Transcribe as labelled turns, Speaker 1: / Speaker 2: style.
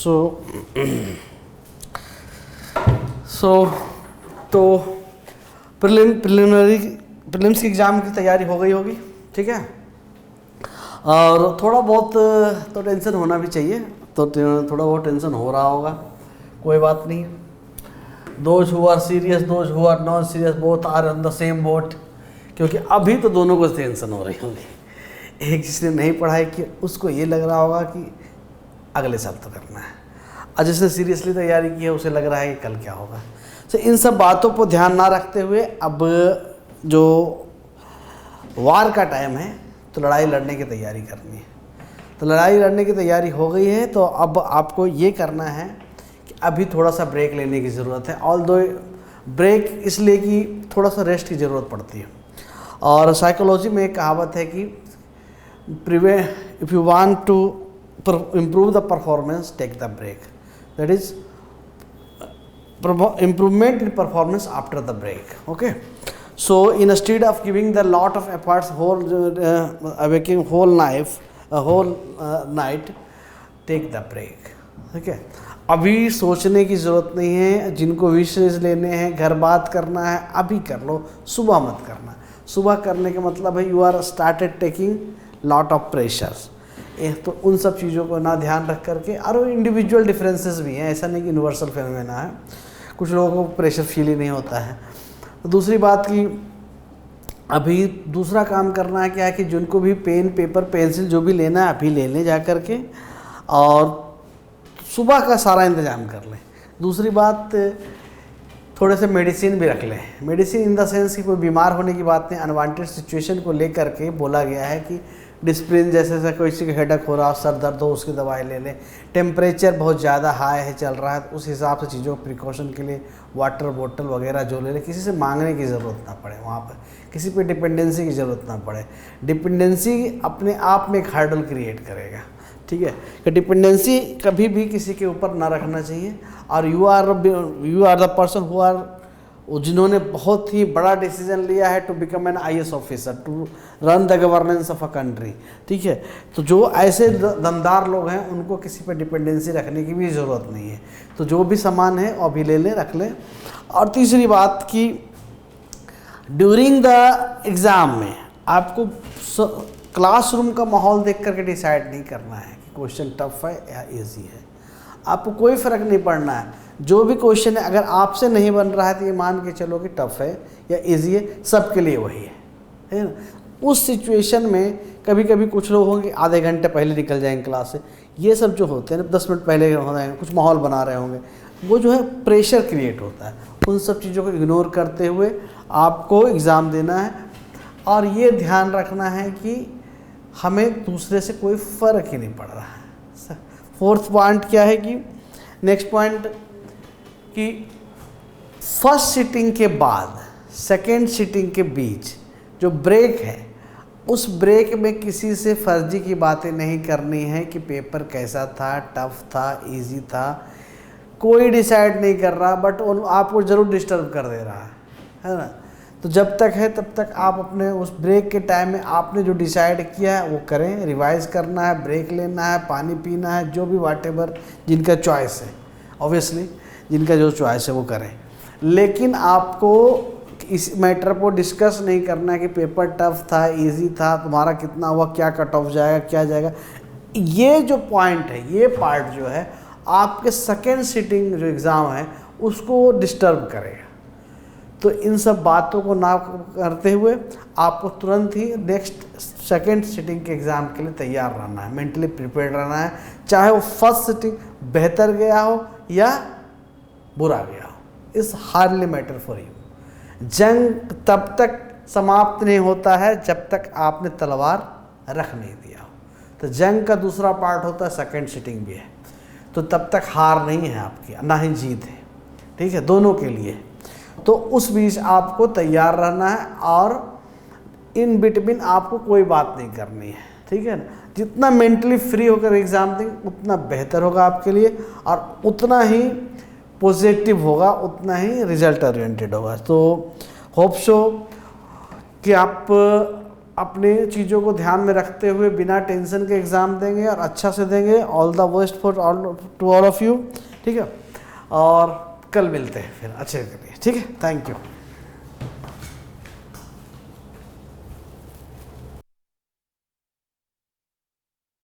Speaker 1: सो तो प्रीलिम्स की एग्ज़ाम की तैयारी हो गई होगी, ठीक है। और थोड़ा बहुत तो टेंशन होना भी चाहिए, तो थोड़ा बहुत टेंशन हो रहा होगा, कोई बात नहीं। Those who are serious, those who are not serious, both are on the same boat, क्योंकि अभी तो दोनों को टेंशन हो रही होगी। एक जिसने नहीं पढ़ाई की उसको ये लग रहा होगा कि अगले साल तो करना है, और जिसने सीरियसली तैयारी की है उसे लग रहा है कि कल क्या होगा। तो इन सब बातों को ध्यान ना रखते हुए अब जो वार का टाइम है तो लड़ाई लड़ने की तैयारी करनी है। तो लड़ाई लड़ने की तैयारी हो गई है, तो अब आपको ये करना है कि अभी थोड़ा सा ब्रेक लेने की ज़रूरत है। ऑल्दो ब्रेक इसलिए कि थोड़ा सा रेस्ट की ज़रूरत पड़ती है। और साइकोलॉजी में एक कहावत है कि if you want to improve the performance, take the break. That is improvement in performance after the break. Okay. So instead of giving the lot of efforts waking whole night, take the break. Okay. अभी सोचने की ज़रूरत नहीं है, जिनको विशेष लेने हैं, घर बात करना है, अभी कर लो, सुबह मत करना। सुबह करने का मतलब है you are started taking lot of pressures. तो उन सब चीज़ों को ना ध्यान रख करके, और इंडिविजुअल डिफरेंसेस भी हैं, ऐसा नहीं कि यूनिवर्सल फेनोमेना है, कुछ लोगों को प्रेशर फील ही नहीं होता है। तो दूसरी बात कि अभी दूसरा काम करना है क्या है कि जिनको भी पेन पेपर पेंसिल जो भी लेना है अभी ले लें जा कर के, और सुबह का सारा इंतज़ाम कर लें। दूसरी बात, थोड़े से मेडिसिन भी रख लें। मेडिसिन इन द सेंस कि कोई बीमार होने की बात नहीं, अनवांटेड सिचुएशन को लेकर के बोला गया है कि डिस्प्लिन जैसे कोई किसी का हेडेक हो रहा, सर दर्द हो, उसकी दवाई ले लें। टेम्परेचर बहुत ज़्यादा हाई है, चल रहा है, तो उस हिसाब से चीज़ों को प्रिकॉशन के लिए वाटर बोतल वगैरह जो ले लें। किसी से मांगने की ज़रूरत ना पड़े, वहाँ पर किसी पे डिपेंडेंसी की ज़रूरत ना पड़े। डिपेंडेंसी अपने आप में एक हार्डल क्रिएट करेगा, ठीक है। कि डिपेंडेंसी कभी भी किसी के ऊपर ना रखना चाहिए। और you are the person who are, जिन्होंने बहुत ही बड़ा डिसीजन लिया है to become an IAS officer, to run the governance of a country, ठीक है। तो जो ऐसे दमदार लोग हैं उनको किसी पे डिपेंडेंसी रखने की भी ज़रूरत नहीं है। तो जो भी सामान है वो अभी ले लें, रख लें। और तीसरी बात कि ड्यूरिंग द एग्ज़ाम में आपको क्लासरूम का माहौल देख करके डिसाइड नहीं करना है कि क्वेश्चन टफ है या ईजी है। आपको कोई फ़र्क नहीं पड़ना है, जो भी क्वेश्चन है अगर आपसे नहीं बन रहा है तो ये मान के चलो कि टफ है या इजी है, सबके लिए वही है ना। उस सिचुएशन में कभी कभी कुछ लोग होंगे आधे घंटे पहले निकल जाएंगे क्लास से, ये सब जो होते हैं ना 10 मिनट पहले हो जाएंगे, कुछ माहौल बना रहे होंगे, वो जो है प्रेशर क्रिएट होता है। उन सब चीज़ों को इग्नोर करते हुए आपको एग्ज़ाम देना है। और ये ध्यान रखना है कि हमें दूसरे से कोई फ़र्क ही नहीं पड़ रहा है। फोर्थ पॉइंट क्या है कि नेक्स्ट पॉइंट कि फर्स्ट सिटिंग के बाद सेकेंड सिटिंग के बीच जो ब्रेक है, उस ब्रेक में किसी से फर्जी की बातें नहीं करनी है कि पेपर कैसा था, टफ था, इजी था। कोई डिसाइड नहीं कर रहा, बट आपको ज़रूर डिस्टर्ब कर दे रहा है ना। तो जब तक है तब तक आप अपने उस ब्रेक के टाइम में आपने जो डिसाइड किया है वो करें। रिवाइज़ करना है, ब्रेक लेना है, पानी पीना है, जो भी व्हाटएवर जिनका चॉइस है, ऑब्वियसली जिनका जो चॉइस है वो करें। लेकिन आपको इस मैटर को डिस्कस नहीं करना है कि पेपर टफ था, इजी था, तुम्हारा कितना हुआ, क्या कट ऑफ जाएगा, क्या जाएगा। ये जो पॉइंट है, ये पार्ट जो है आपके सेकेंड सिटिंग जो एग्ज़ाम है उसको डिस्टर्ब करेगा। तो इन सब बातों को ना करते हुए आपको तुरंत ही नेक्स्ट सेकेंड सिटिंग के एग्ज़ाम के लिए तैयार रहना है, मेंटली प्रिपेयर्ड रहना है। चाहे वो फर्स्ट सिटिंग बेहतर गया हो या बुरा गया हो, it's hardly matter for you. जंग तब तक समाप्त नहीं होता है जब तक आपने तलवार रख नहीं दिया हो। तो जंग का दूसरा पार्ट होता है सेकेंड सिटिंग भी है, तो तब तक हार नहीं है आपकी, ना ही जीत है, ठीक है, दोनों के लिए। तो उस बीच आपको तैयार रहना है और इन बिटवीन आपको कोई बात नहीं करनी है, ठीक है ना। जितना मेंटली फ्री होकर एग्ज़ाम देंगे उतना बेहतर होगा आपके लिए, और उतना ही पॉजिटिव होगा, उतना ही रिजल्ट ओरिएंटेड होगा। तो होप सो कि आप अपने चीज़ों को ध्यान में रखते हुए बिना टेंशन के एग्ज़ाम देंगे और अच्छा से देंगे। All the best for all of you, ठीक है। और कल मिलते हैं फिर अच्छे करिए, ठीक है। Thank you.